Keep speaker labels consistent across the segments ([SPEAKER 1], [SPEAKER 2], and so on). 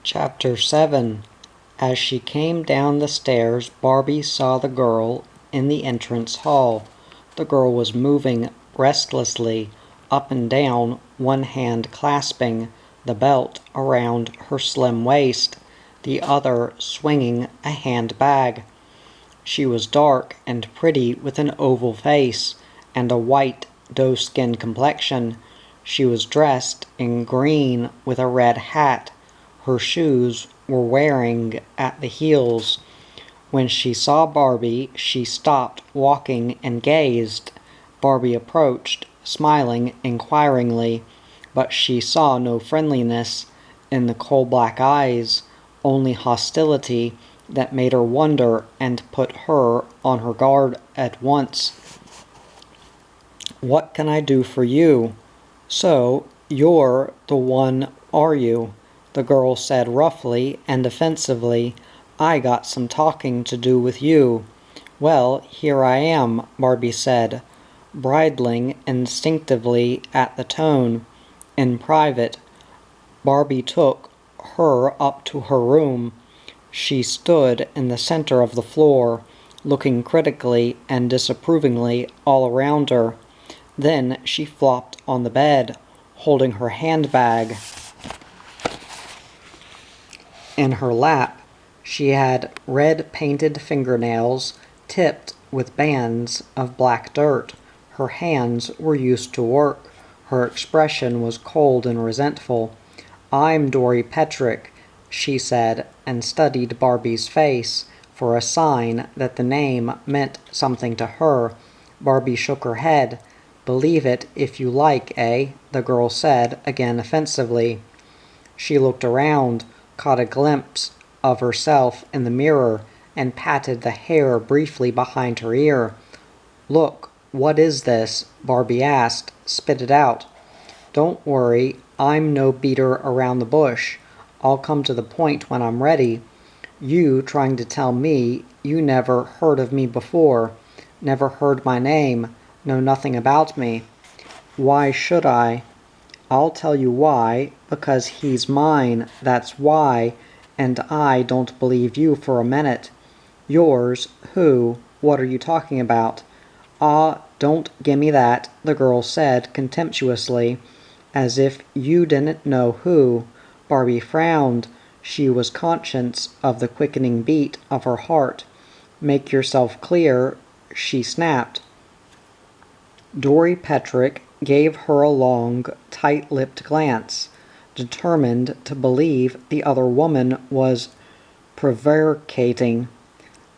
[SPEAKER 1] Chapter 7. As she came down the stairs, Barbie saw the girl in the entrance hall. The girl was moving restlessly up and down, one hand clasping the belt around her slim waist, the other swinging a handbag. She was dark and pretty, with an oval face and a white doe-skin complexion. She was dressed in green with a red hat. Her shoes were wearing at the heels. When she saw Barbie, she stopped walking and gazed. Barbie approached, smiling inquiringly, but she saw no friendliness in the coal-black eyes, only hostility that made her wonder and put her on her guard at once. "What can I do for you? So, you're the one, are you?" the girl said roughly and offensively. "I got some talking to do with you." "Well, here I am," Barbie said, bridling instinctively at the tone. In private, Barbie took her up to her room. She stood in the center of the floor, looking critically and disapprovingly all around her. Then she flopped on the bed, holding her handbag in her lap. She had red-painted fingernails tipped with bands of black dirt. Her hands were used to work. Her expression was cold and resentful. "I'm Dory Petrick," she said, and studied Barbie's face for a sign that the name meant something to her. Barbie shook her head. "Believe it if you like, eh?" the girl said, again offensively. She looked around, caught a glimpse of herself in the mirror, and patted the hair briefly behind her ear. "Look, what is this?" Barbie asked. "Spit it out." "Don't worry, I'm no beater around the bush. I'll come to the point when I'm ready. You trying to tell me you never heard of me before, never heard my name, know nothing about me. Why should I? I'll tell you why, because he's mine, that's why, and I don't believe you for a minute." "Yours? Who? What are you talking about?" "Ah, don't gimme that," the girl said contemptuously, "as if you didn't know who." Barbie frowned. She was conscious of the quickening beat of her heart. "Make yourself clear," she snapped. Dory Petrick gave her a long, tight-lipped glance, determined to believe the other woman was prevaricating.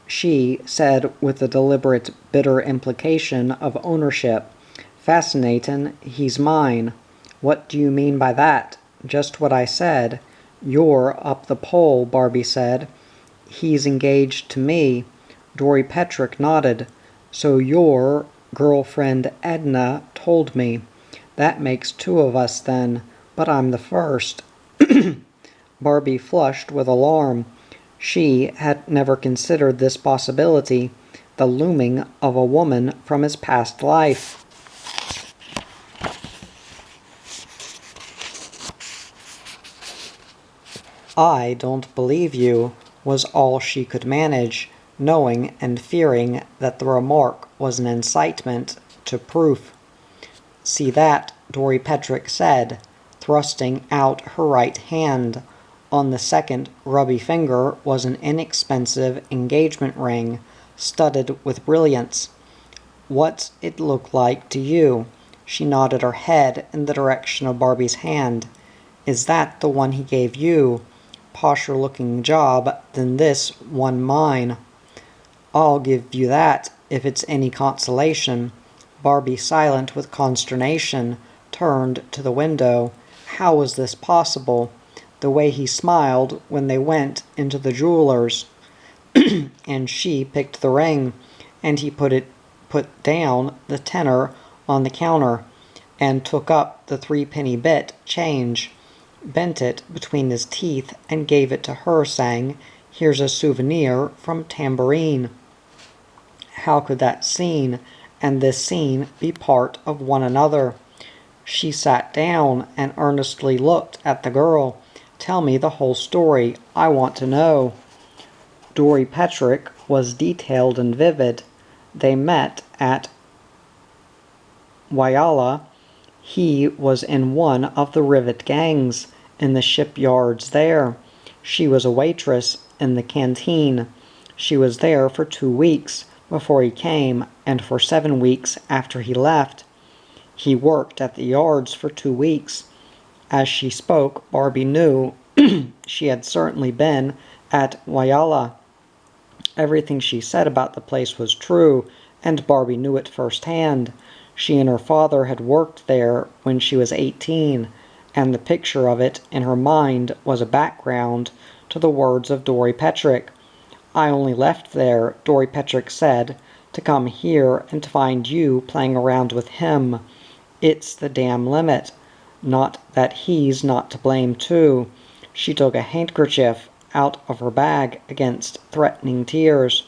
[SPEAKER 1] She said with a deliberate, bitter implication of ownership, "Fascinatin', he's mine." "What do you mean by that?" "Just what I said." "You're up the pole," Barbie said. "He's engaged to me." Dory Petrick nodded. "So your girlfriend Edna told me. That makes two of us then, but I'm the first." Barbie flushed with alarm. She had never considered this possibility, the looming of a woman from his past life. "I don't believe you," was all she could manage, knowing and fearing that the remark was an incitement to proof. "See that?" Dory Petrick said, thrusting out her right hand. On the second rubby finger was an inexpensive engagement ring, studded with brilliants. "What's it look like to you?" She nodded her head in the direction of Barbie's hand. "Is that the one he gave you? Posher-looking job than this one mine." "I'll give you that, if it's any consolation." Barbie, silent with consternation, turned to the window. How was this possible? The way he smiled when they went into the jeweler's, and she picked the ring, and he put down the tenner on the counter, and took up the 3-penny bit change, bent it between his teeth, and gave it to her, saying, "Here's a souvenir from Tambourine." How could that scene and this scene be part of one another? She sat down and earnestly looked at the girl. Tell me the whole story. I want to know." Dory Petrick was detailed and vivid. They met at Whyalla. He was in one of the rivet gangs in the shipyards there. She was a waitress in the canteen. She was there for 2 weeks before he came, and for 7 weeks after he left. He worked at the yards for 2 weeks. As she spoke, Barbie knew she had certainly been at Whyalla. Everything she said about the place was true, and Barbie knew it firsthand. She and her father had worked there when she was 18, and the picture of it in her mind was a background to the words of Dory Petrick. "I only left there," Dory Petrick said, "to come here and to find you playing around with him. It's the damn limit. Not that he's not to blame too." She took a handkerchief out of her bag against threatening tears.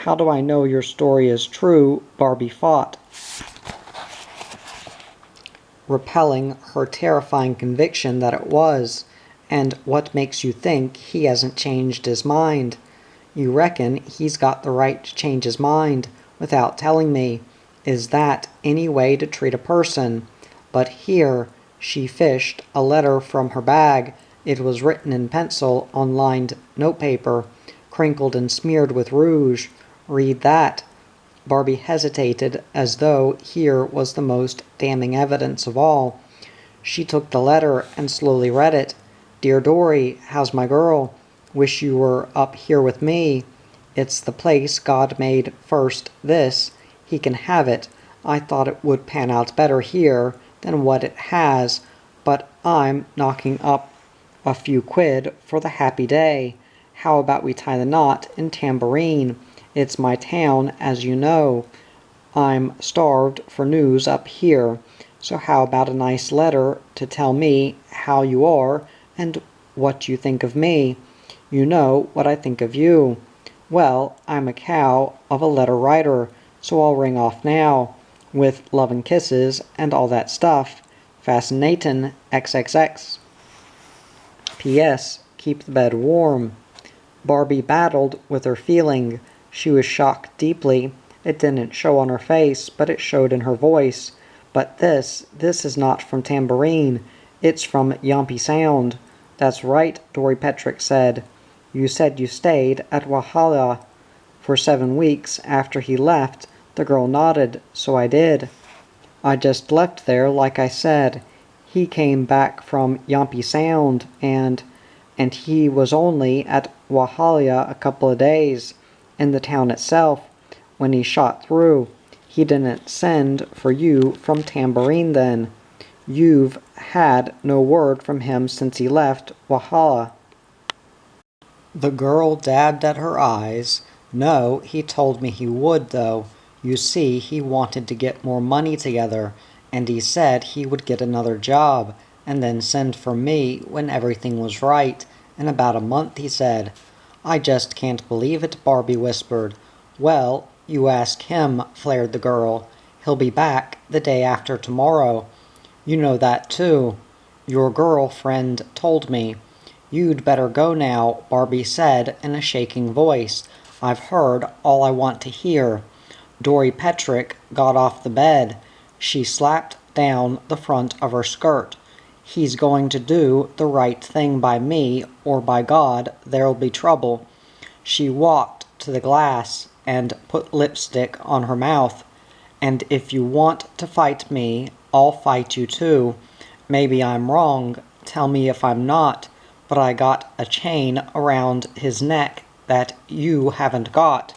[SPEAKER 1] "How do I know your story is true?" Barbie fought, repelling her terrifying conviction that it was. "And what makes you think he hasn't changed his mind?" "You reckon he's got the right to change his mind without telling me? Is that any way to treat a person? But here," she fished a letter from her bag. It was written in pencil on lined notepaper, crinkled and smeared with rouge. "Read that." Barbie hesitated, as though here was the most damning evidence of all. She took the letter and slowly read it. "Dear Dory, how's my girl? Wish you were up here with me. It's the place God made first this. He can have it. I thought it would pan out better here than what it has, but I'm knocking up a few quid for the happy day. How about we tie the knot in Tambourine? It's my town, as you know. I'm starved for news up here, so how about a nice letter to tell me how you are and what you think of me? You know what I think of you. Well, I'm a cow of a letter writer, so I'll ring off now, with love and kisses and all that stuff. Fascinatin' XXX. P.S. Keep the bed warm." Barbie battled with her feeling. She was shocked deeply. It didn't show on her face, but it showed in her voice. "But this is not from Tambourine. It's from Yampi Sound." "That's right," Dory Petrick said. "You said you stayed at Whyalla for 7 weeks after he left." The girl nodded. "So I did. I just left there, like I said. He came back from Yampi Sound, and he was only at Whyalla a couple of days, in the town itself, when he shot through. He didn't send for you from Tambourine then. You've had no word from him since he left Whyalla." The girl dabbed at her eyes. "No, he told me he would, though. You see, he wanted to get more money together, and he said he would get another job, and then send for me when everything was right. In about a month, he said." "I just can't believe it," Barbie whispered. "Well, you ask him," flared the girl. "He'll be back the day after tomorrow." "You know that, too. Your girlfriend told me." "You'd better go now," Barbie said in a shaking voice. "I've heard all I want to hear." Dory Petrick got off the bed. She slapped down the front of her skirt. "He's going to do the right thing by me, or by God, there'll be trouble." She walked to the glass and put lipstick on her mouth. "And if you want to fight me, I'll fight you too. Maybe I'm wrong, tell me if I'm not, but I got a chain around his neck that you haven't got."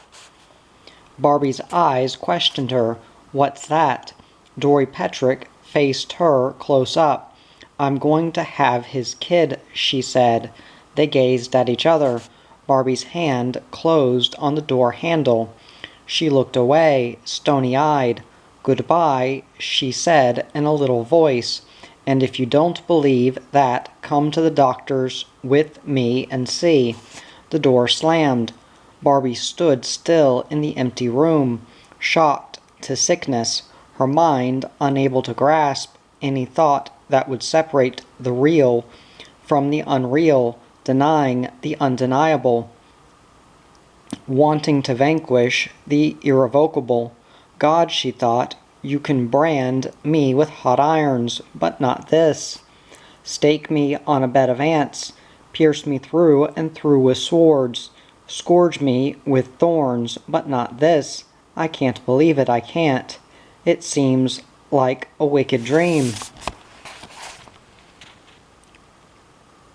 [SPEAKER 1] Barbie's eyes questioned her. "What's that?" Dory Petrick faced her close up. "I'm going to have his kid," she said. They gazed at each other. Barbie's hand closed on the door handle. She looked away, stony-eyed. "Goodbye," she said in a little voice. "And if you don't believe that, come to the doctor's with me and see." The door slammed. Barbie stood still in the empty room, shocked to sickness, her mind unable to grasp any thought that would separate the real from the unreal, denying the undeniable, wanting to vanquish the irrevocable. God, she thought, you can brand me with hot irons, but not this. Stake me on a bed of ants, pierce me through and through with swords, scourge me with thorns, but not this. I can't believe it, I can't. It seems like a wicked dream.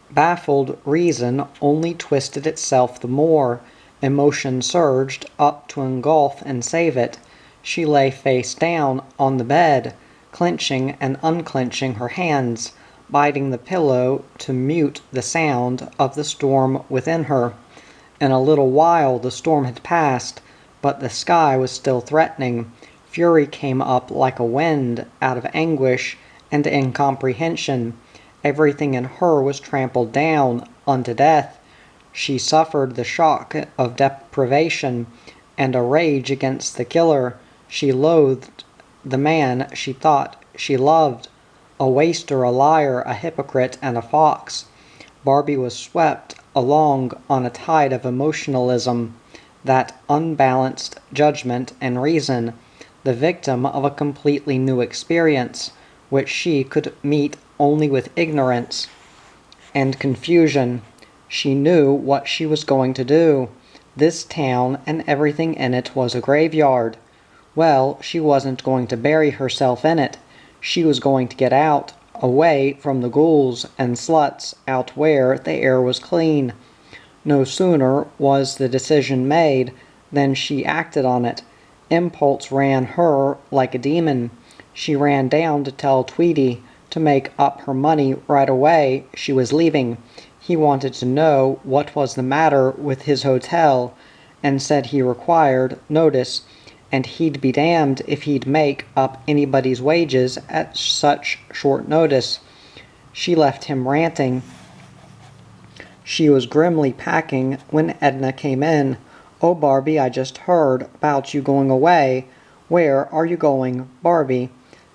[SPEAKER 1] Baffled reason only twisted itself the more. Emotion surged up to engulf and save it. She lay face down on the bed, clenching and unclenching her hands, biting the pillow to mute the sound of the storm within her. In a little while the storm had passed, but the sky was still threatening. Fury came up like a wind out of anguish and incomprehension. Everything in her was trampled down unto death. She suffered the shock of deprivation and a rage against the killer. She loathed the man she thought she loved, a waster, a liar, a hypocrite, and a fox. Barbie was swept along on a tide of emotionalism, that unbalanced judgment and reason, the victim of a completely new experience, which she could meet only with ignorance and confusion. She knew what she was going to do. This town and everything in it was a graveyard. Well, she wasn't going to bury herself in it. She was going to get out, away from the ghouls and sluts, out where the air was clean. No sooner was the decision made than she acted on it. Impulse ran her like a demon. She ran down to tell Tweedy to make up her money right away. She was leaving. He wanted to know what was the matter with his hotel, and said he required notice, and he'd be damned if he'd make up anybody's wages at such short notice. She left him ranting. She was grimly packing when Edna came in. "Oh, Barbie, I just heard about you going away. Where are you going, Barbie?"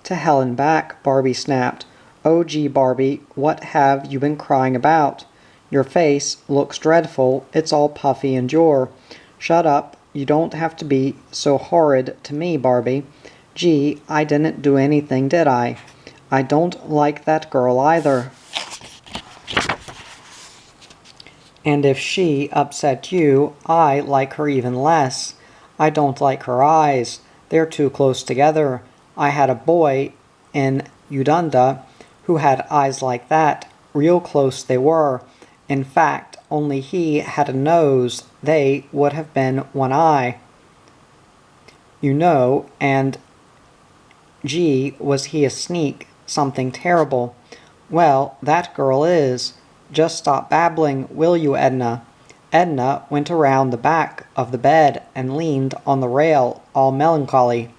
[SPEAKER 1] "To hell and back," Barbie snapped. "Oh, gee, Barbie, what have you been crying about? Your face looks dreadful. It's all puffy and you're—" "Shut up. You don't have to be so horrid to me, Barbie." "Gee, I didn't do anything, did I? I don't like that girl either. And if she upset you, I like her even less. I don't like her eyes. They're too close together. I had a boy in Udunda who had eyes like that. Real close they were. In fact, only he had a nose. They would have been one eye. You know, and gee, was he a sneak, something terrible. Well, that girl is. Just stop babbling, will you, Edna?" Edna went around the back of the bed and leaned on the rail, all melancholy.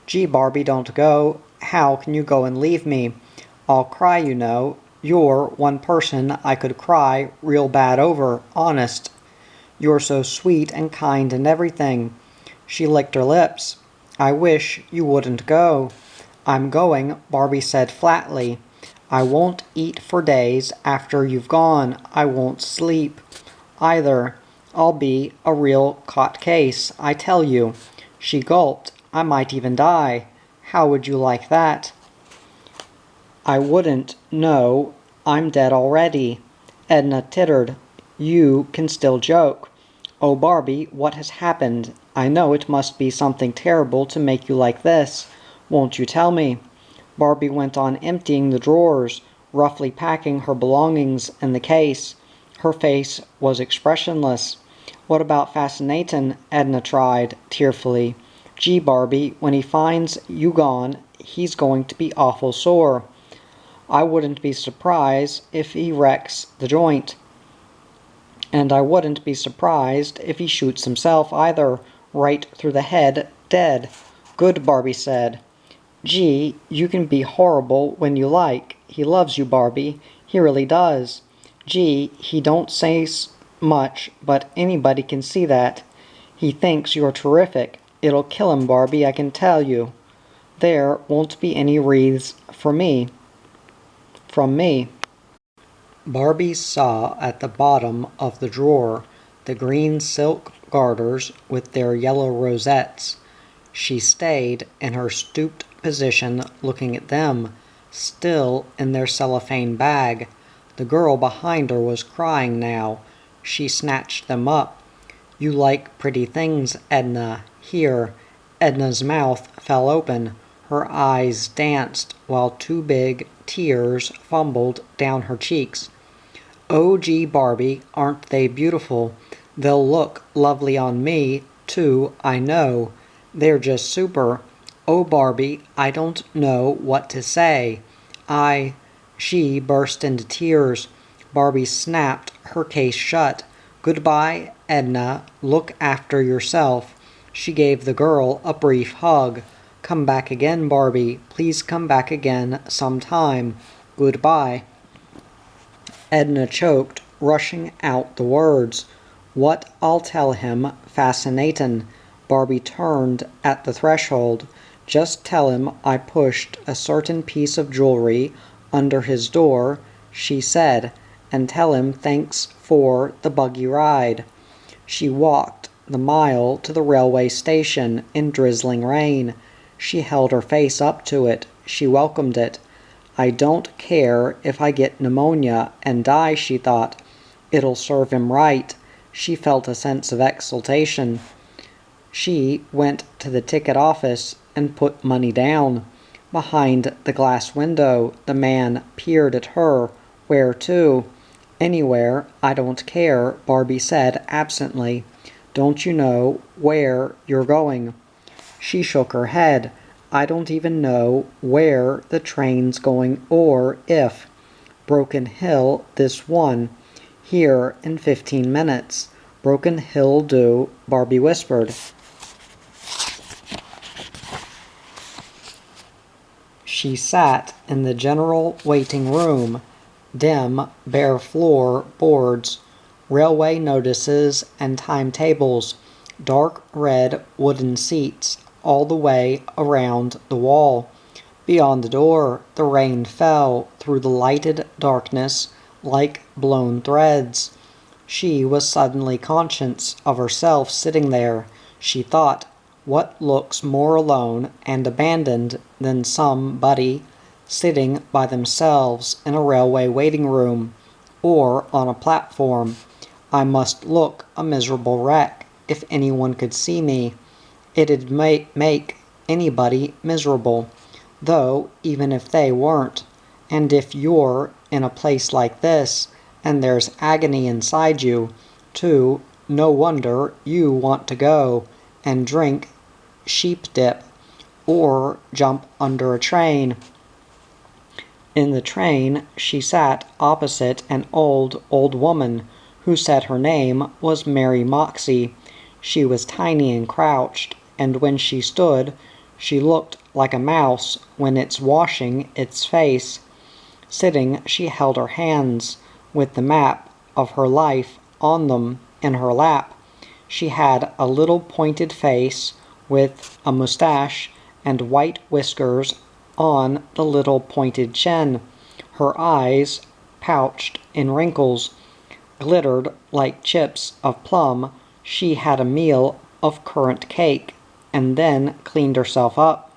[SPEAKER 1] "Gee, Barbie, don't go. How can you go and leave me? I'll cry, you know. You're one person I could cry real bad over, honest. You're so sweet and kind and everything." She licked her lips. "I wish you wouldn't go." "I'm going," Barbie said flatly. "I won't eat for days after you've gone. I won't sleep either. I'll be a real caught case, I tell you." She gulped. "I might even die. How would you like that?" "I wouldn't. No, I'm dead already." Edna tittered. "You can still joke. Oh, Barbie, what has happened? I know it must be something terrible to make you like this. Won't you tell me?" Barbie went on emptying the drawers, roughly packing her belongings in the case. Her face was expressionless. "What about Fascinatin'?" Edna tried, tearfully. "Gee, Barbie, when he finds you gone, he's going to be awful sore. I wouldn't be surprised if he wrecks the joint. And I wouldn't be surprised if he shoots himself either, right through the head, dead." "Good," Barbie said. "Gee, you can be horrible when you like. He loves you, Barbie. He really does. Gee, he don't say much, but anybody can see that. He thinks you're terrific. It'll kill him, Barbie, I can tell you. There won't be any wreaths for me. From me." Barbie saw at the bottom of the drawer the green silk garters with their yellow rosettes. She stayed in her stooped position looking at them, still in their cellophane bag. The girl behind her was crying now. She snatched them up. "You like pretty things, Edna. Here." Edna's mouth fell open. Her eyes danced while two big tears fumbled down her cheeks. "Oh, gee, Barbie, aren't they beautiful? They'll look lovely on me, too, I know. They're just super. Oh, Barbie, I don't know what to say. She burst into tears. Barbie snapped her case shut. "Goodbye, Edna. Look after yourself." She gave the girl a brief hug. "Come back again, Barbie. Please come back again sometime. Goodbye." Edna choked, rushing out the words. "What I'll tell him, fascinatin'." Barbie turned at the threshold. "Just tell him I pushed a certain piece of jewelry under his door," she said, "and tell him thanks for the buggy ride." She walked the mile to the railway station in drizzling rain. She held her face up to it. She welcomed it. "I don't care if I get pneumonia and die," she thought. "It'll serve him right." She felt a sense of exultation. She went to the ticket office and put money down. Behind the glass window, the man peered at her. "Where to?" "Anywhere. I don't care," Barbie said absently. "Don't you know where you're going?" She shook her head. "I don't even know where the train's going or if." "Broken Hill, this one. Here in 15 minutes. Broken Hill'll do," Barbie whispered. She sat in the general waiting room. Dim, bare floor boards, railway notices and timetables, dark red wooden seats all the way around the wall. Beyond the door, the rain fell through the lighted darkness like blown threads. She was suddenly conscious of herself sitting there. She thought, what looks more alone and abandoned than somebody sitting by themselves in a railway waiting room or on a platform? I must look a miserable wreck if anyone could see me. It'd make anybody miserable, though, even if they weren't. And if you're in a place like this, and there's agony inside you, too, no wonder you want to go and drink sheep dip or jump under a train. In the train, she sat opposite an old woman who said her name was Maryxie. She was tiny and crouched, and when she stood, she looked like a mouse when it's washing its face. Sitting, she held her hands, with the map of her life on them, in her lap. She had a little pointed face with a mustache and white whiskers on the little pointed chin. Her eyes, pouched in wrinkles, glittered like chips of plum. She had a meal of currant cake, and then cleaned herself up.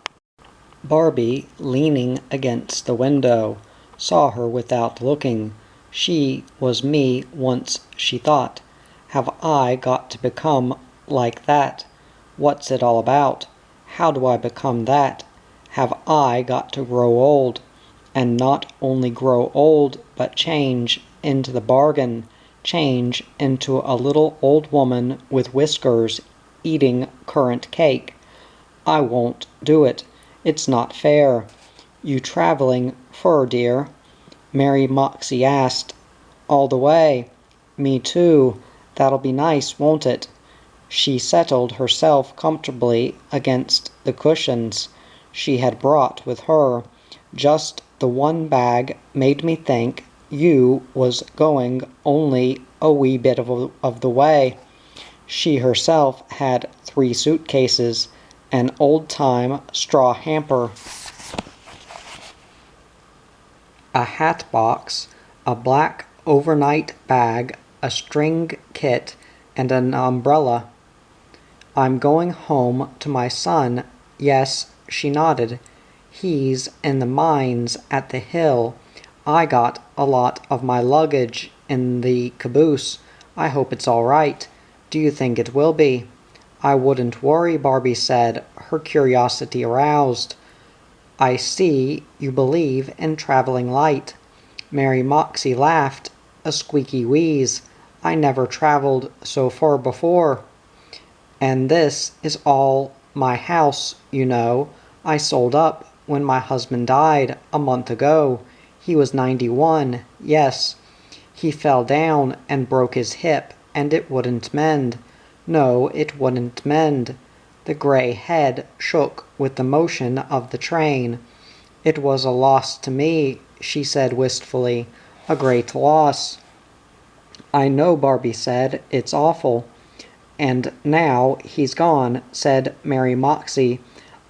[SPEAKER 1] Barbie, leaning against the window, saw her without looking. She was me once, she thought. Have I got to become like that? What's it all about? How do I become that? Have I got to grow old? And not only grow old, but change into the bargain. Change into a little old woman with whiskers, eating currant cake. I won't do it. It's not fair. You traveling fur, dear? Maryxie asked. All the way. Me too. That'll be nice, won't it? She settled herself comfortably against the cushions she had brought with her. Just the one bag made me think you was going only a wee bit of the way. She herself had 3 suitcases, an old-time straw hamper, a hat box, a black overnight bag, a string kit, and an umbrella. I'm going home to my son. Yes, she nodded. He's in the mines at the hill. I got a lot of my luggage in the caboose. I hope it's all right. Do you think it will be? I wouldn't worry, Barbie said, her curiosity aroused. I see you believe in traveling light. Maryxie laughed, a squeaky wheeze. I never traveled so far before. And this is all my house, you know. I sold up when my husband died a month ago. He was 91, yes. He fell down and broke his hip, and it wouldn't mend. No, it wouldn't mend. The gray head shook with the motion of the train. It was a loss to me, she said wistfully. A great loss. I know, Barbie said. It's awful. And now he's gone, said Maryxie.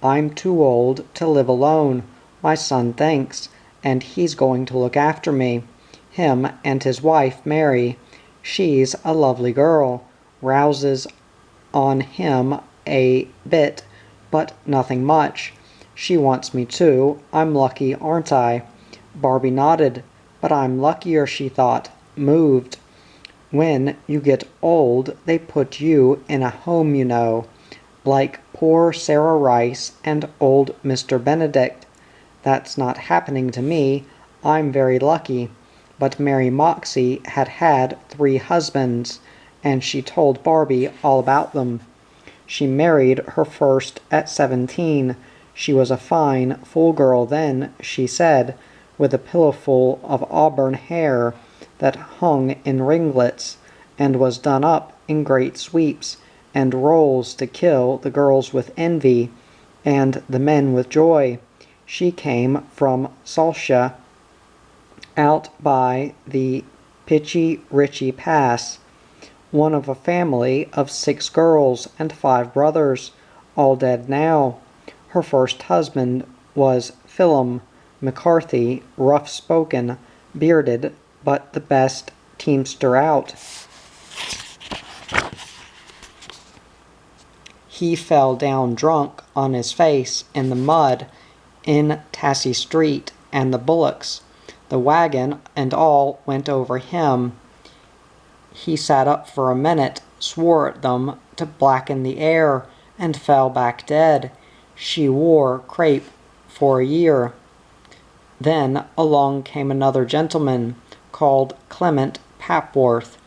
[SPEAKER 1] I'm too old to live alone, my son thinks, and he's going to look after me. Him and his wife, Mary. She's a lovely girl. Rouses on him a bit, but nothing much. She wants me too. I'm lucky, aren't I? Barbie nodded. But I'm luckier, she thought, moved. When you get old, they put you in a home, you know, like poor Sarah Rice and old Mr. Benedict. That's not happening to me. I'm very lucky. But Maryxie had had 3 husbands, and she told Barbie all about them. She married her first at 17. She was a fine, full girl then, she said, with a pillowful of auburn hair that hung in ringlets, and was done up in great sweeps and rolls to kill the girls with envy and the men with joy. She came from Salsha, out by the Pitchy Ritchie Pass, one of a family of 6 girls and 5 brothers, all dead now. Her first husband was Philum McCarthy, rough-spoken, bearded, but the best teamster out. He fell down drunk on his face in the mud in Tassie Street, and the bullocks, the wagon and all went over him. He sat up for a minute, swore at them to blacken the air, and fell back dead. She wore crape for a year. Then along came another gentleman, called Clement Papworth,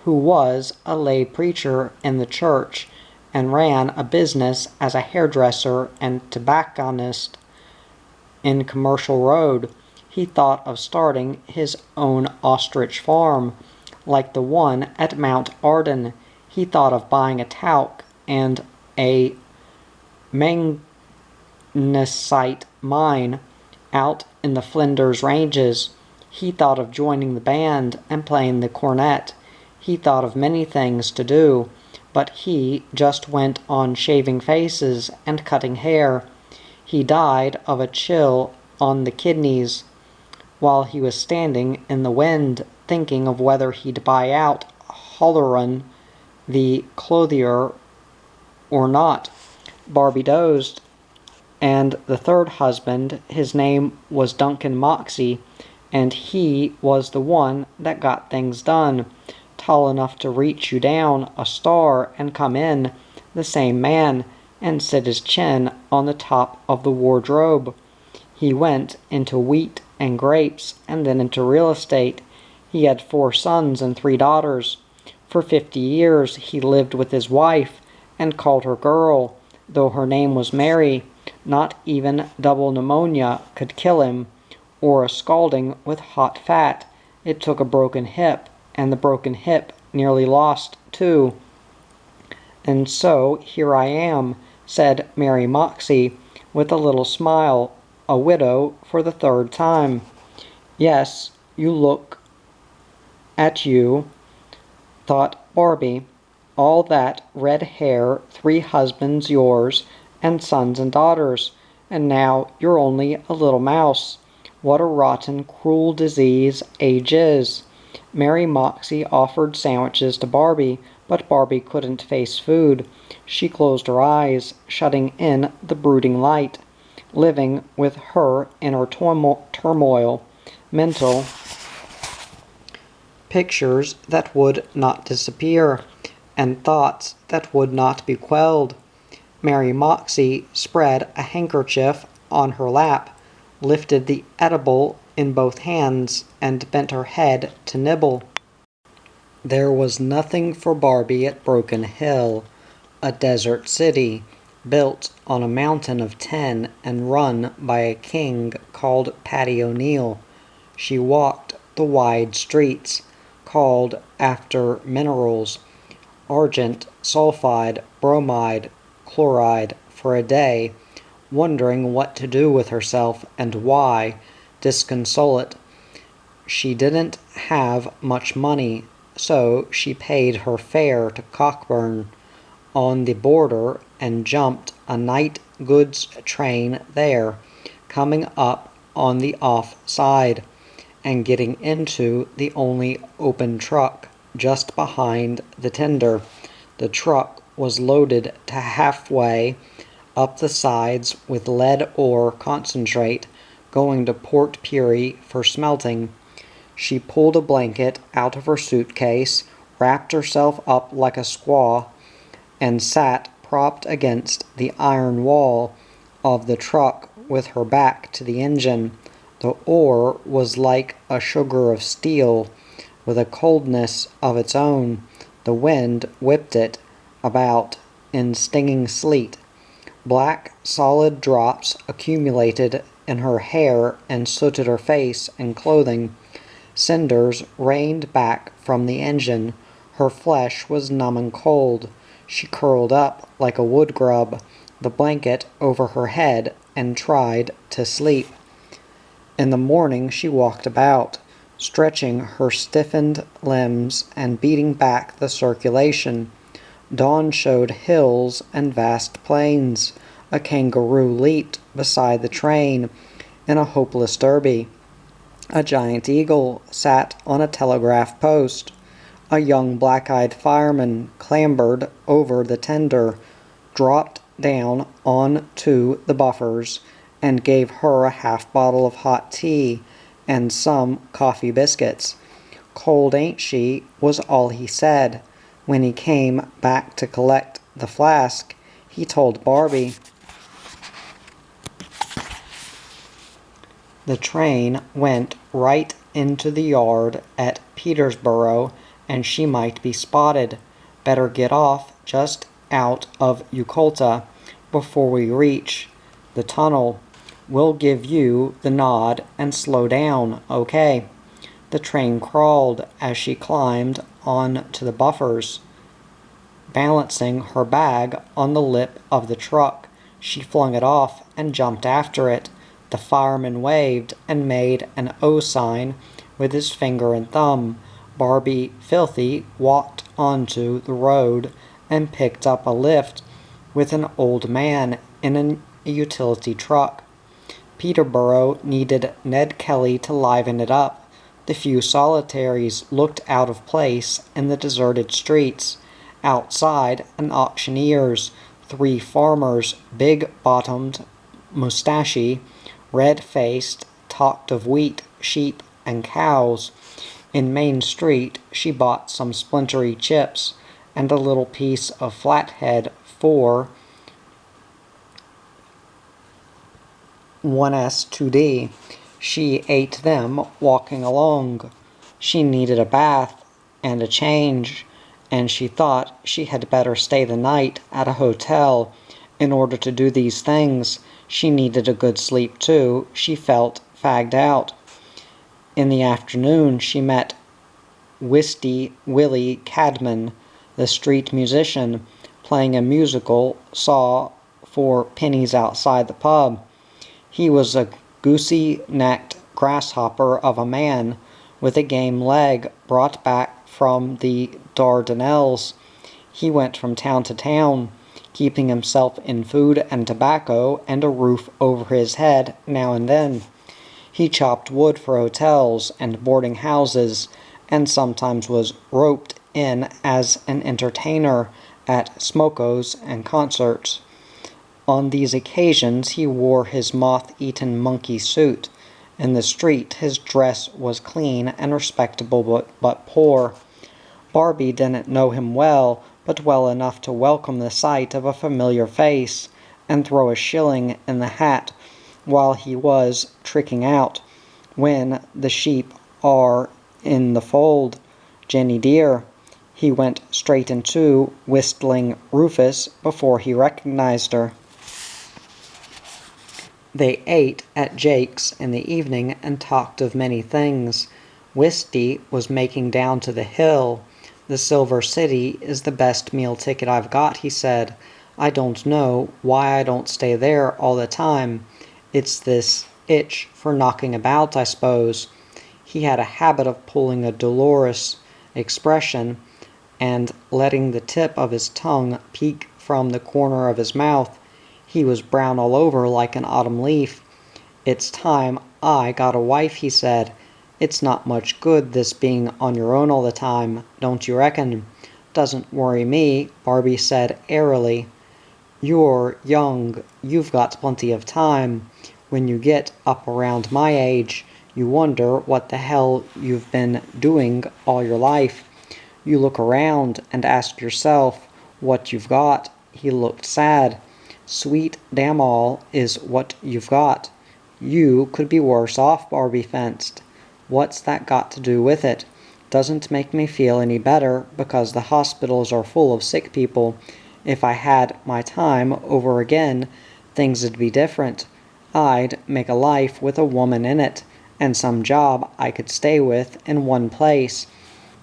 [SPEAKER 1] who was a lay preacher in the church, and ran a business as a hairdresser and tobacconist in Commercial Road. He thought of starting his own ostrich farm, like the one at Mount Arden. He thought of buying a talc and a magnesite mine out in the Flinders Ranges. He thought of joining the band and playing the cornet. He thought of many things to do, but he just went on shaving faces and cutting hair. He died of a chill on the kidneys while he was standing in the wind thinking of whether he'd buy out Halloran the clothier or not. Barbie dozed. And the third husband, his name was Duncan Moxie, and he was the one that got things done, tall enough to reach you down a star and come in, the same man, and sit his chin on the top of the wardrobe. He went into wheat and grapes, and then into real estate. He had 4 sons and 3 daughters. For 50 years he lived with his wife, and called her girl, though her name was Mary. Not even double pneumonia could kill him, or a scalding with hot fat. It took a broken hip, and the broken hip nearly lost, too. And so here I am, said Maryxie, with a little smile, a widow for the 3rd time. Yes, you look at you, thought Barbie. All that red hair, 3 husbands yours, and sons and daughters, and now you're only a little mouse. What a rotten, cruel disease age is. Maryxie offered sandwiches to Barbie, but Barbie couldn't face food. She closed her eyes, shutting in the brooding light, living with her inner turmoil, mental pictures that would not disappear, and thoughts that would not be quelled. Maryxie spread a handkerchief on her lap, lifted the edible in both hands, and bent her head to nibble. There was nothing for Barbie at Broken Hill, a desert city, built on a mountain of tin and run by a king called Paddy O'Neill. She walked the wide streets, called after minerals, argent, sulfide, bromide, chloride, for a day, wondering what to do with herself and why, disconsolate. She didn't have much money, so she paid her fare to Cockburn on the border and jumped a night goods train there, coming up on the off side and getting into the only open truck just behind the tender. The truck was loaded to halfway up the sides with lead ore concentrate going to Port Pirie for smelting. She pulled a blanket out of her suitcase, wrapped herself up like a squaw, and sat propped against the iron wall of the truck with her back to the engine. The ore was like a sugar of steel, with a coldness of its own. The wind whipped it about in stinging sleet. Black, solid drops accumulated in her hair and sooted her face and clothing. Cinders rained back from the engine. Her flesh was numb and cold. She curled up like a wood grub, the blanket over her head, and tried to sleep. In the morning she walked about, stretching her stiffened limbs and beating back the circulation. Dawn showed hills and vast plains. A kangaroo leaped beside the train in a hopeless derby. A giant eagle sat on a telegraph post. A young black-eyed fireman clambered over the tender, dropped down on to the buffers, and gave her a half bottle of hot tea and some coffee biscuits. "Cold, ain't she?" was all he said. When he came back to collect the flask, he told Barbie. The train went right into the yard at Petersboro, and she might be spotted. Better get off just out of Ucolta before we reach the tunnel. We'll give you the nod and slow down, okay? The train crawled as she climbed on to the buffers. Balancing her bag on the lip of the truck, she flung it off and jumped after it. The fireman waved and made an O sign with his finger and thumb. Barbie, filthy, walked onto the road and picked up a lift with an old man in a utility truck. Peterborough needed Ned Kelly to liven it up. The few solitaries looked out of place in the deserted streets. Outside, an auctioneer's, 3 farmers, big-bottomed, mustachy, red-faced, talked of wheat, sheep, and cows. In Main Street, she bought some splintery chips and a little piece of flathead for 1s2d. She ate them walking along. She needed a bath and a change, and she thought she had better stay the night at a hotel in order to do these things. She needed a good sleep, too. She felt fagged out. In the afternoon, she met Whisty Willie Cadman, the street musician, playing a musical saw for pennies outside the pub. He was a goosey-necked grasshopper of a man with a game leg brought back from the Dardanelles. He went from town to town, keeping himself in food and tobacco and a roof over his head now and then. He chopped wood for hotels and boarding houses and sometimes was roped in as an entertainer at smokos and concerts. On these occasions he wore his moth-eaten monkey suit. In the street his dress was clean and respectable but poor. Barbie didn't know him well, but well enough to welcome the sight of a familiar face, and throw a shilling in the hat while he was tricking out. When the sheep are in the fold, Jenny dear, he went straight into whistling Rufus before he recognized her. They ate at Jake's in the evening and talked of many things. Whisty was making down to the hill. The Silver City is the best meal ticket I've got, he said. I don't know why I don't stay there all the time. It's this itch for knocking about, I suppose. He had a habit of pulling a dolorous expression and letting the tip of his tongue peek from the corner of his mouth. He was brown all over like an autumn leaf. It's time I got a wife, he said. It's not much good this being on your own all the time, don't you reckon? Doesn't worry me, Barbie said airily. You're young, you've got plenty of time. When you get up around my age, you wonder what the hell you've been doing all your life. You look around and ask yourself what you've got. He looked sad. Sweet damn all is what you've got. You could be worse off, Barbie fenced. What's that got to do with it? Doesn't make me feel any better because the hospitals are full of sick people. If I had my time over again, things'd be different. I'd make a life with a woman in it, and some job I could stay with in one place.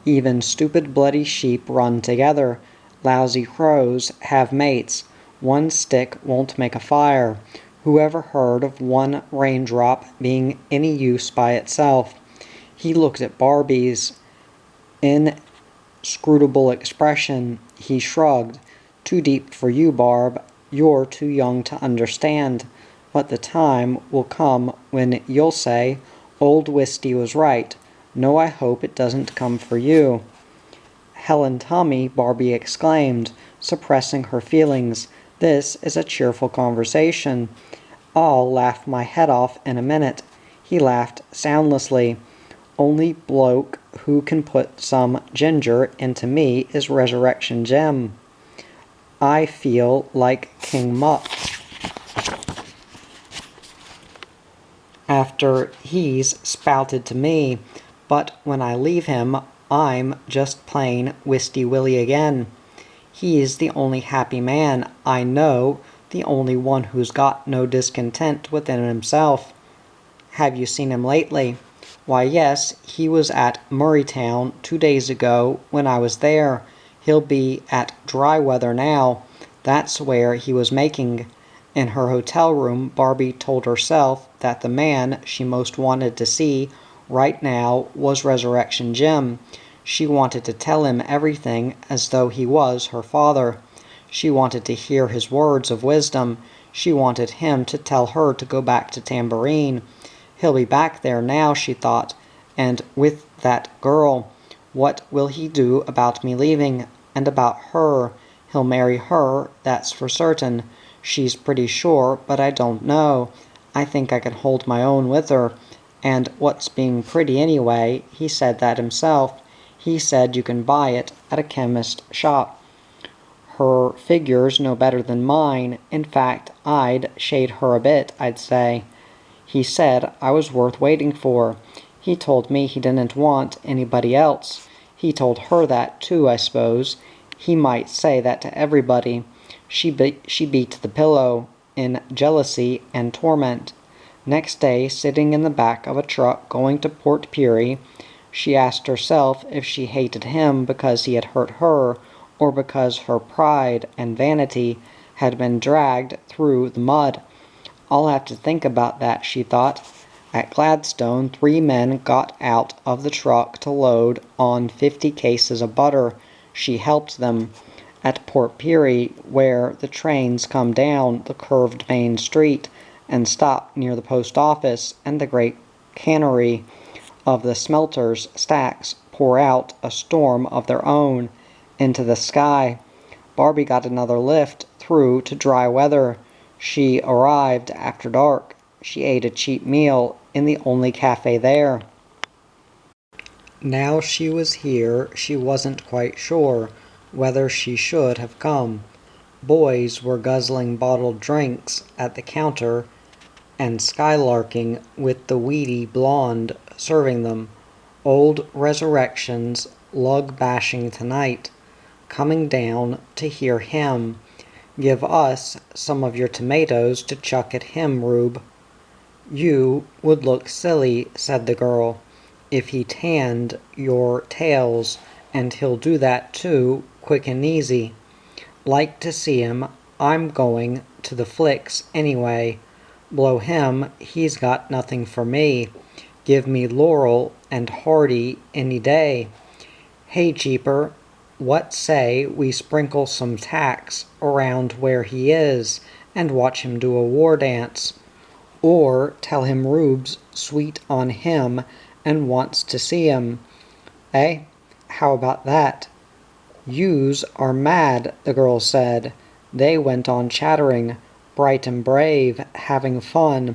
[SPEAKER 1] Even stupid bloody sheep run together. Lousy crows have mates. One stick won't make a fire. Whoever heard of one raindrop being any use by itself? He looked at Barbie's inscrutable expression. He shrugged. Too deep for you, Barb. You're too young to understand. But the time will come when you'll say, Old Whisty was right. No, I hope it doesn't come for you. Helen Tommy, Barbie exclaimed, suppressing her feelings. This is a cheerful conversation. I'll laugh my head off in a minute. He laughed soundlessly. Only bloke who can put some ginger into me is Resurrection Jim. I feel like King Muck after he's spouted to me, but when I leave him, I'm just plain Whisty Willie again. He's the only happy man I know, the only one who's got no discontent within himself. Have you seen him lately? Why, yes, he was at Murraytown 2 days ago when I was there. He'll be at Dry Weather now. That's where he was making. In her hotel room, Barbie told herself that the man she most wanted to see right now was Resurrection Jim. She wanted to tell him everything as though he was her father. She wanted to hear his words of wisdom. She wanted him to tell her to go back to Tambourine. He'll be back there now, she thought, and with that girl. What will he do about me leaving? And about her? He'll marry her, that's for certain. She's pretty sure, but I don't know. I think I can hold my own with her. And what's being pretty anyway? He said that himself. He said you can buy it at a chemist's shop. Her figure's no better than mine. In fact, I'd shade her a bit, I'd say. He said I was worth waiting for. He told me he didn't want anybody else. He told her that, too, I suppose. He might say that to everybody. She beat the pillow in jealousy and torment. Next day, sitting in the back of a truck going to Port Pirie, she asked herself if she hated him because he had hurt her, or because her pride and vanity had been dragged through the mud. I'll have to think about that, she thought. At Gladstone, 3 men got out of the truck to load on 50 cases of butter. She helped them. At Port Pirie, where the trains come down the curved main street and stop near the post office and the great cannery of the smelter's stacks, pour out a storm of their own into the sky. Barbie got another lift through to dry weather. She arrived after dark. She ate a cheap meal in the only cafe there. Now she was here, she wasn't quite sure whether she should have come. Boys were guzzling bottled drinks at the counter and skylarking with the weedy blonde serving them. Old resurrections lug-bashing tonight, coming down to hear him. Give us some of your tomatoes to chuck at him, Rube. You would look silly, said the girl, if he tanned your tails, and he'll do that too, quick and easy. Like to see him. I'm going to the flicks anyway. Blow him, he's got nothing for me. Give me Laurel and Hardy any day. Hey, Cheaper, what say we sprinkle some tacks around where he is and watch him do a war dance? Or tell him Rube's sweet on him and wants to see him. Eh? How about that? Yous are mad, the girl said. They went on chattering, bright and brave, having fun.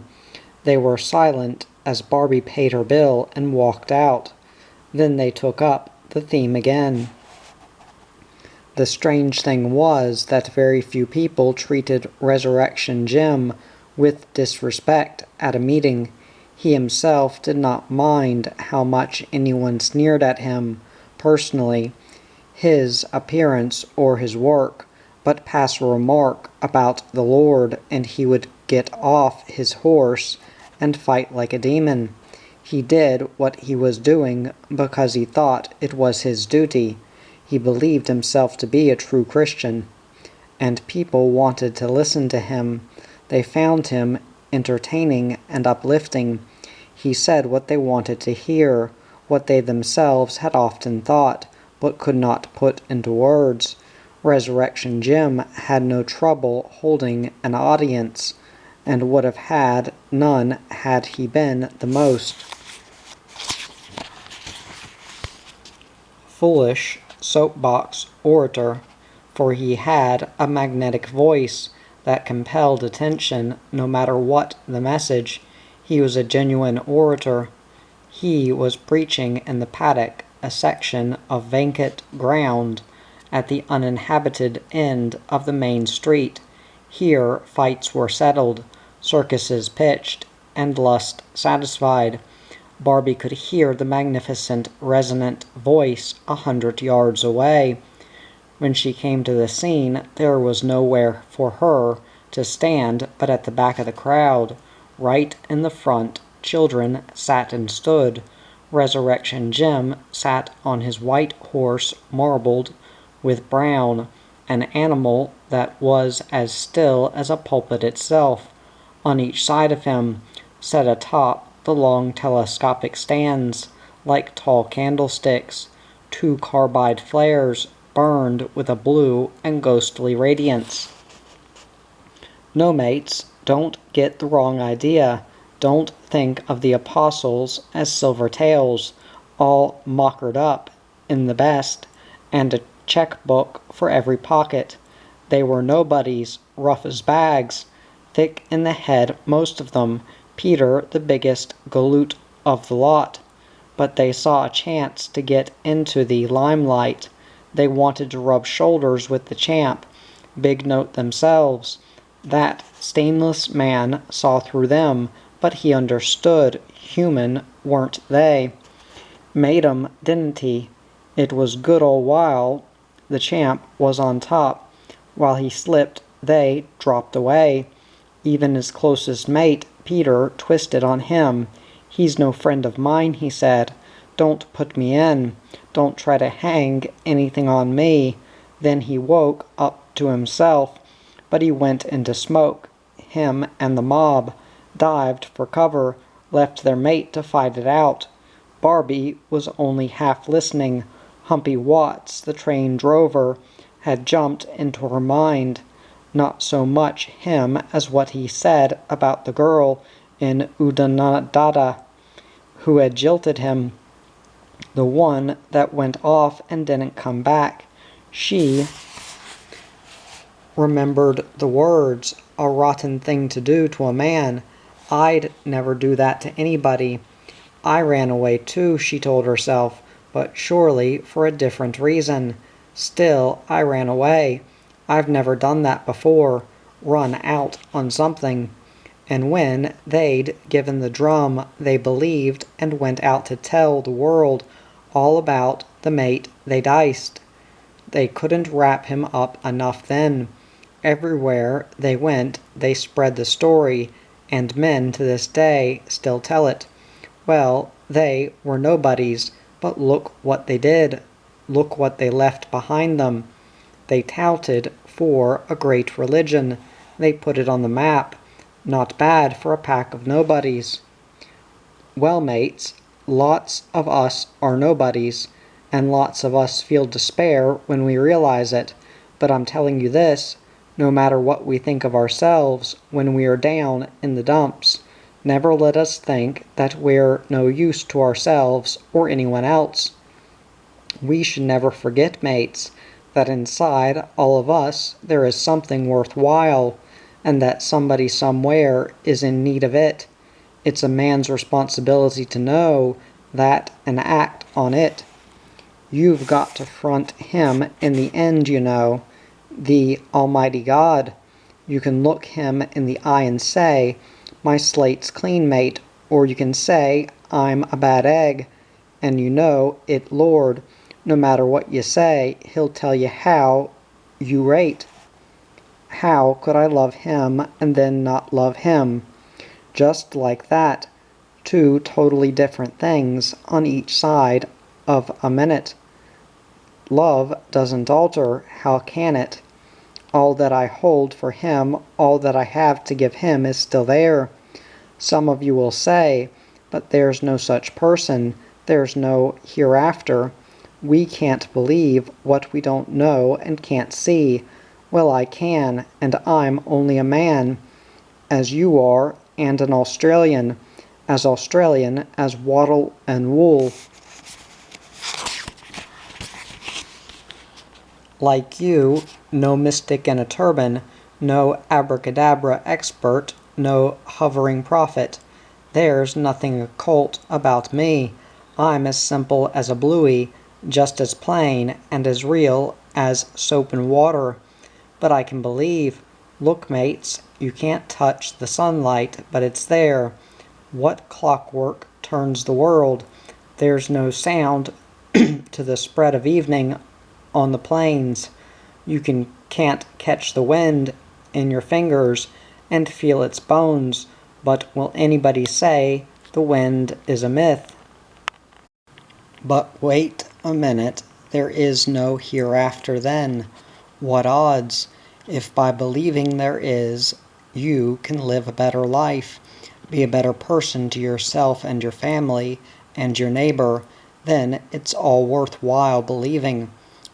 [SPEAKER 1] They were silent as Barbie paid her bill and walked out. Then they took up the theme again. The strange thing was that very few people treated Resurrection Jim with disrespect at a meeting. He himself did not mind how much anyone sneered at him personally, his appearance or his work, but pass a remark about the Lord and he would get off his horse and fight like a demon. He did what he was doing because he thought it was his duty. He believed himself to be a true Christian, and people wanted to listen to him. They found him entertaining and uplifting. He said what they wanted to hear, what they themselves had often thought, but could not put into words. Resurrection Jim had no trouble holding an audience, and would have had none had he been the most foolish soapbox orator, for he had a magnetic voice that compelled attention no matter what the message. He was a genuine orator. He was preaching in the paddock, a section of vacant ground at the uninhabited end of the main street. Here fights were settled, circuses pitched, and lust satisfied. Barbie could hear the magnificent, resonant voice 100 yards away. When she came to the scene, there was nowhere for her to stand but at the back of the crowd. Right in the front, children sat and stood. Resurrection Jim sat on his white horse marbled with brown, an animal that was as still as a pulpit itself. On each side of him, set atop the long telescopic stands, like tall candlesticks, 2 carbide flares burned with a blue and ghostly radiance. No, mates, don't get the wrong idea. Don't think of the apostles as silver tails, all mockered up in the best, and a checkbook for every pocket. They were nobodies, rough as bags, thick in the head, most of them, Peter the biggest galoot of the lot. But they saw a chance to get into the limelight. They wanted to rub shoulders with the champ. Big note themselves. That stainless man saw through them, but he understood. Human weren't they? Made 'em, didn't he? It was good old while the champ was on top. While he slipped, they dropped away. Even his closest mate, Peter, twisted on him. He's no friend of mine, he said. Don't put me in. Don't try to hang anything on me. Then he woke up to himself, but he went into smoke. Him and the mob dived for cover, left their mate to fight it out. Barbie was only half listening. Humpy Watts, the train drover, had jumped into her mind. Not so much him as what he said about the girl in Udannada, who had jilted him. The one that went off and didn't come back. She remembered the words, a rotten thing to do to a man. I'd never do that to anybody. I ran away too, she told herself, but surely for a different reason. Still, I ran away. I've never done that before, run out on something. And when they'd given the drum, they believed and went out to tell the world all about the mate they diced. They couldn't wrap him up enough then. Everywhere they went, they spread the story, and men to this day still tell it. Well, they were nobodies, but look what they did. Look what they left behind them. They touted for a great religion. They put it on the map. Not bad for a pack of nobodies. Well, mates, lots of us are nobodies, and lots of us feel despair when we realize it. But I'm telling you this, no matter what we think of ourselves when we are down in the dumps, never let us think that we're no use to ourselves or anyone else. We should never forget, mates, that inside all of us there is something worthwhile, and that somebody somewhere is in need of it. It's a man's responsibility to know that and act on it. You've got to front him in the end, you know, the Almighty God. You can look him in the eye and say, my slate's clean, mate, or you can say, I'm a bad egg, and you know it, Lord. No matter what you say, he'll tell you how you rate. How could I love him and then not love him? Just like that. Two totally different things on each side of a minute. Love doesn't alter, how can it? All that I hold for him, all that I have to give him is still there. Some of you will say, but there's no such person, there's no hereafter. We can't believe what we don't know and can't see. Well, I can, and I'm only a man, as you are, and an Australian as wattle and wool. Like you, no mystic in a turban, no abracadabra expert, no hovering prophet. There's nothing occult about me. I'm as simple as a bluey, just as plain and as real as soap and water. But I can believe. Look, mates, you can't touch the sunlight, but it's there. What clockwork turns the world? There's no sound to the spread of evening on the plains. You can't catch the wind in your fingers and feel its bones, but will anybody say the wind is a myth? But wait a minute, there is no hereafter then. What odds, if by believing there is, you can live a better life, be a better person to yourself and your family and your neighbor, then it's all worthwhile believing.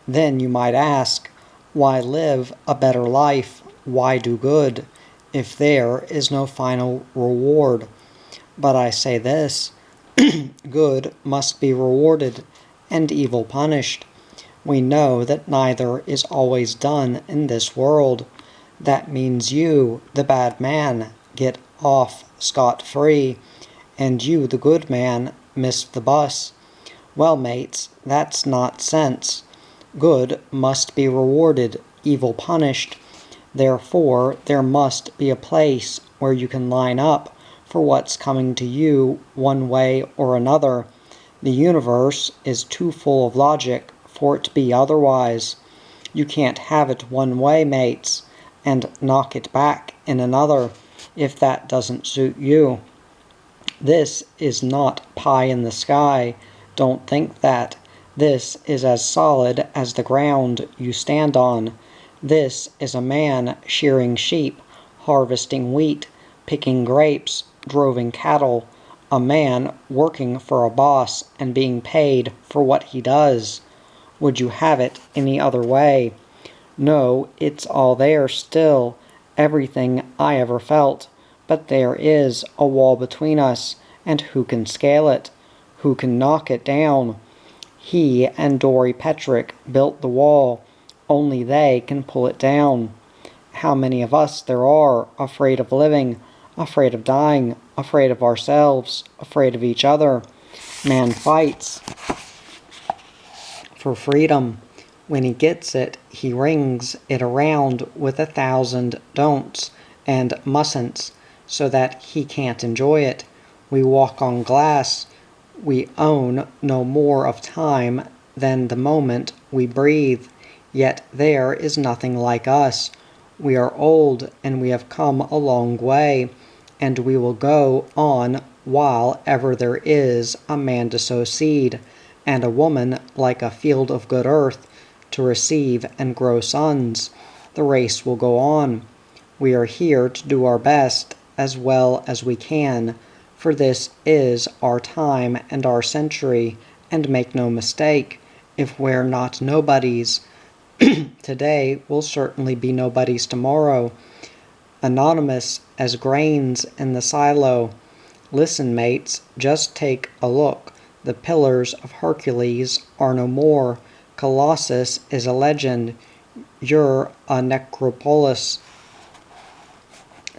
[SPEAKER 1] Then you might ask, why live a better life? Why do good, if there is no final reward? But I say this, good must be rewarded, and evil punished. We know that neither is always done in this world. That means you, the bad man, get off scot-free, and you, the good man, miss the bus. Well, mates, that's not sense. Good must be rewarded, evil punished. Therefore, there must be a place where you can line up for what's coming to you one way or another. The universe is too full of logic for it to be otherwise. You can't have it one way, mates, and knock it back in another if that doesn't suit you. This is not pie in the sky. Don't think that. This is as solid as the ground you stand on. This is a man shearing sheep, harvesting wheat, picking grapes, droving cattle, a man working for a boss and being paid for what he does. Would you have it any other way? No, it's all there still, everything I ever felt, but there is a wall between us, and who can scale it? Who can knock it down? He and Dory Petrick built the wall. Only they can pull it down. How many of us there are, afraid of living, afraid of dying, afraid of ourselves, afraid of each other. Man fights for freedom. When he gets it, he rings it around with 1,000 don'ts and mustn'ts so that he can't enjoy it. We walk on glass. We own no more of time than the moment we breathe. Yet there is nothing like us. We are old, and we have come a long way, and we will go on while ever there is a man to sow seed, and a woman like a field of good earth to receive and grow sons. The race will go on. We are here to do our best as well as we can, for this is our time and our century, and make no mistake, if we're not nobodies today, we'll certainly be nobodies tomorrow, anonymous as grains in the silo. Listen, mates, just take a look. The pillars of Hercules are no more. Colossus is a legend. You're a necropolis.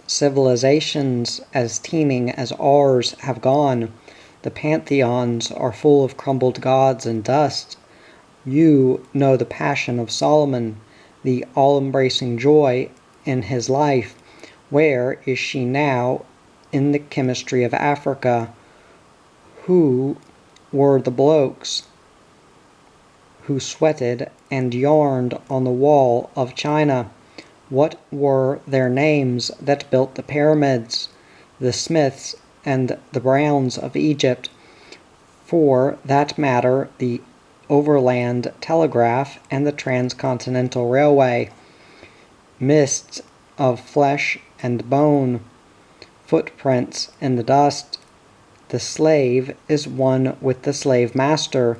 [SPEAKER 1] Civilizations as teeming as ours have gone. The pantheons are full of crumbled gods and dust. You know the passion of Solomon, the all-embracing joy in his life. Where is she now in the chemistry of Africa? Who were the blokes who sweated and yarned on the wall of China? What were their names that built the pyramids? The Smiths and the Browns of Egypt. For that matter, the overland telegraph and the transcontinental railway. Mists of flesh and bone, footprints in the dust. The slave is one with the slave master,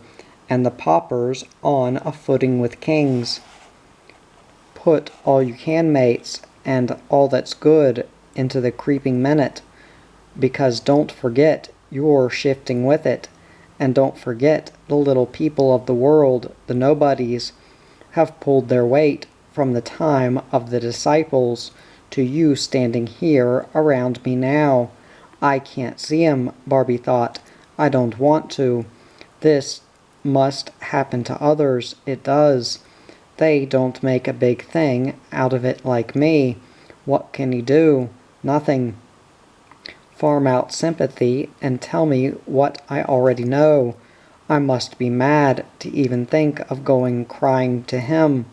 [SPEAKER 1] and the paupers on a footing with kings. Put all you can, mates, and all that's good into the creeping minute, because don't forget you're shifting with it, and don't forget the little people of the world, the nobodies, have pulled their weight from the time of the disciples to you standing here around me now. I can't see 'em, Barbie thought. I don't want to. This must happen to others. It does. They don't make a big thing out of it like me. What can he do? Nothing. Farm out sympathy and tell me what I already know. I must be mad to even think of going crying to him.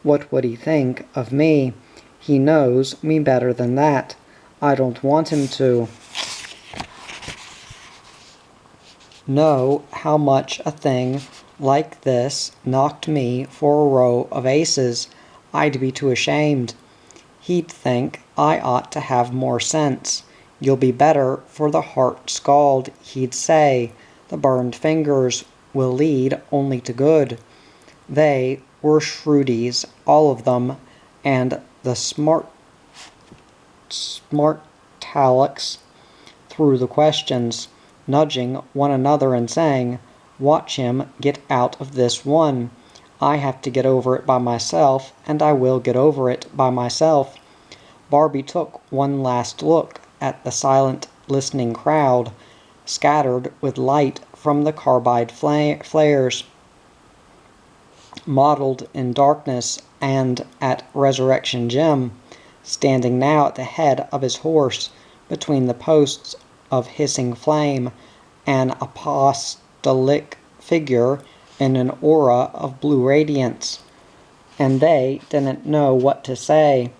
[SPEAKER 1] What would he think of me? He knows me better than that. I don't want him to know how much a thing like this knocked me for a row of aces. I'd be too ashamed. He'd think I ought to have more sense. You'll be better for the heart scald, he'd say. The burned fingers will lead only to good. They were shrewdies, all of them, and the smart taleks threw the questions, nudging one another and saying, "Watch him get out of this one. I have to get over it by myself, and I will get over it by myself." Barbie took one last look at the silent, listening crowd, scattered with light from the carbide flares, mottled in darkness, and at Resurrection Jim, standing now at the head of his horse, between the posts of hissing flame, an apostolic figure in an aura of blue radiance. And they didn't know what to say.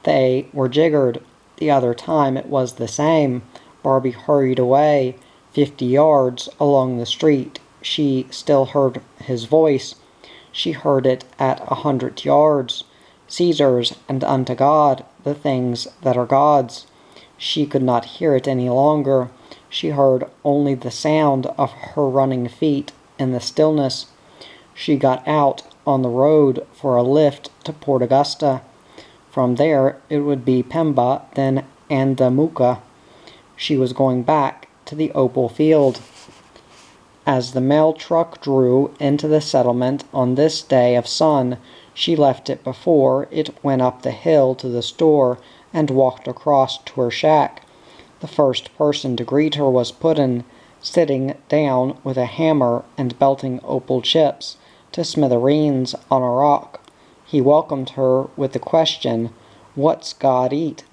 [SPEAKER 1] They were jiggered. The other time it was the same. Barbie hurried away 50 yards along the street. She still heard his voice. She heard it at 100 yards. Caesar's and unto God the things that are God's. She could not hear it any longer. She heard only the sound of her running feet in the stillness. She got out on the road for a lift to Port Augusta. From there it would be Pemba, then Andamuka. She was going back to the Opal Field. As the mail truck drew into the settlement on this day of sun, she left it before it went up the hill to the store and walked across to her shack. The first person to greet her was Puddin', sitting down with a hammer and belting opal chips to smithereens on a rock. He welcomed her with the question, "What's God eat?"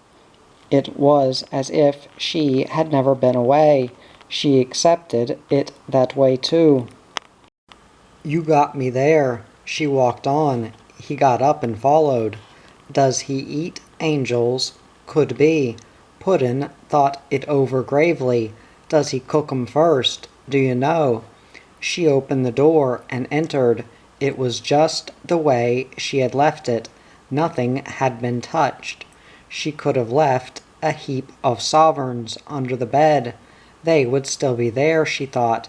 [SPEAKER 1] It was as if she had never been away. She accepted it that way too. "You got me there." She walked on. He got up and followed. "Does he eat angels?" "Could be." Puddin' thought it over gravely. "Does he cook 'em first? Do you know?" She opened the door and entered. It was just the way she had left it. Nothing had been touched. She could have left a heap of sovereigns under the bed. They would still be there, she thought.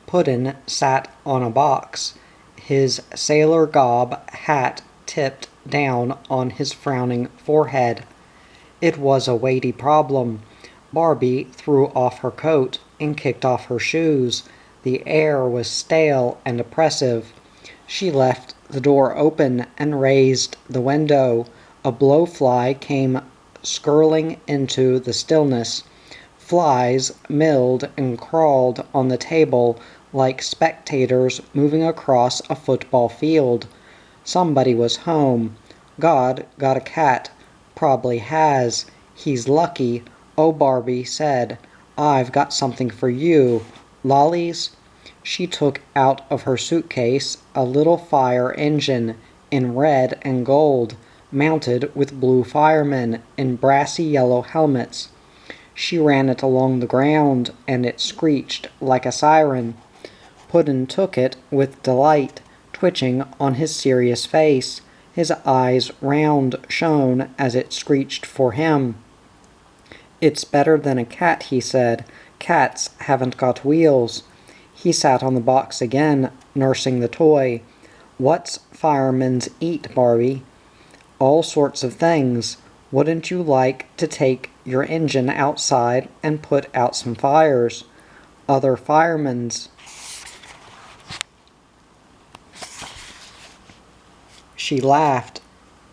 [SPEAKER 1] Puddin' sat on a box, his sailor gob hat tipped down on his frowning forehead. It was a weighty problem. Barbie threw off her coat and kicked off her shoes. The air was stale and oppressive. She left the door open and raised the window. A blowfly came skirling into the stillness. Flies milled and crawled on the table like spectators moving across a football field. Somebody was home. God got a cat. Probably has. He's lucky. "Oh," Barbie said, "I've got something for you. Lollies?" She took out of her suitcase a little fire engine in red and gold, mounted with blue firemen in brassy yellow helmets. She ran it along the ground, and it screeched like a siren. Puddin' took it with delight, twitching on his serious face. His eyes round shone as it screeched for him. "It's better than a cat," he said. "Cats haven't got wheels." He sat on the box again, nursing the toy. "What's firemen's eat, Barbie?" "All sorts of things. Wouldn't you like to take your engine outside and put out some fires?" "Other firemen's." She laughed.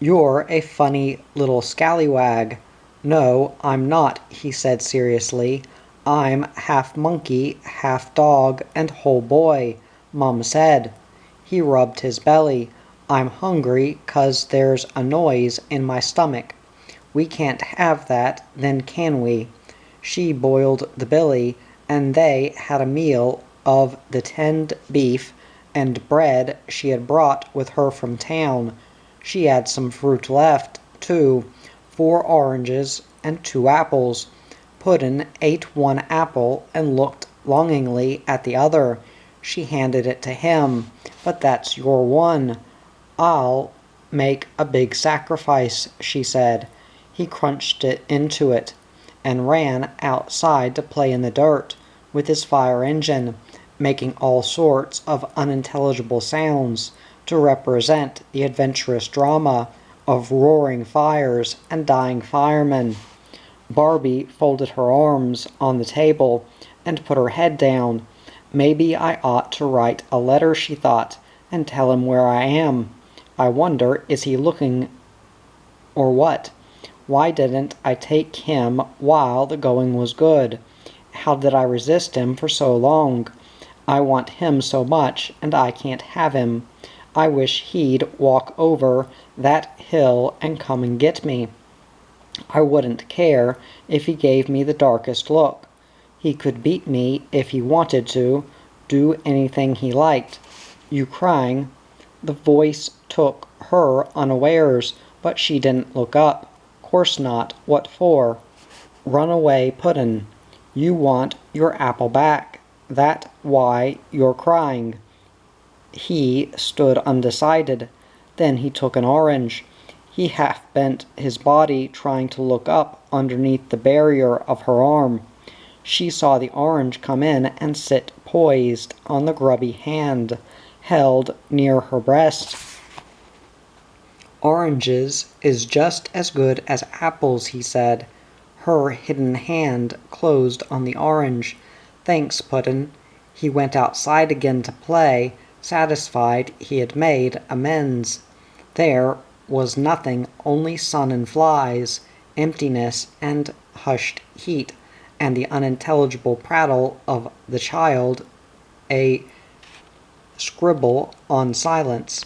[SPEAKER 1] "You're a funny little scallywag." "No, I'm not," he said seriously. "I'm half monkey, half dog, and whole boy, Mum said." He rubbed his belly. "I'm hungry 'cause there's a noise in my stomach." "We can't have that, then, can we?" She boiled the billy, and they had a meal of the tinned beef and bread she had brought with her from town. She had some fruit left, too, 4 oranges and 2 apples. Puddin' ate one apple and looked longingly at the other. She handed it to him. "But that's your one." "I'll make a big sacrifice," she said. He crunched it into it and ran outside to play in the dirt with his fire engine, making all sorts of unintelligible sounds to represent the adventurous drama of roaring fires and dying firemen. Barbie folded her arms on the table and put her head down. "Maybe I ought to write a letter," she thought, "and tell him where I am. I wonder, is he looking or what? Why didn't I take him while the going was good? How did I resist him for so long? I want him so much, and I can't have him. I wish he'd walk over that hill and come and get me. I wouldn't care if he gave me the darkest look. He could beat me if he wanted to, do anything he liked. You crying?" The voice took her unawares, but she didn't look up. "Course not. What for?" "Run away, Puddin'. You want your apple back. That why you're crying." He stood undecided. Then he took an orange. He half bent his body, trying to look up underneath the barrier of her arm. She saw the orange come in and sit poised on the grubby hand held near her breast. "Oranges is just as good as apples," he said. Her hidden hand closed on the orange. "Thanks, Puddin'." He went outside again to play, satisfied he had made amends. There was nothing, only sun and flies, emptiness and hushed heat, and the unintelligible prattle of the child, a scribble on silence.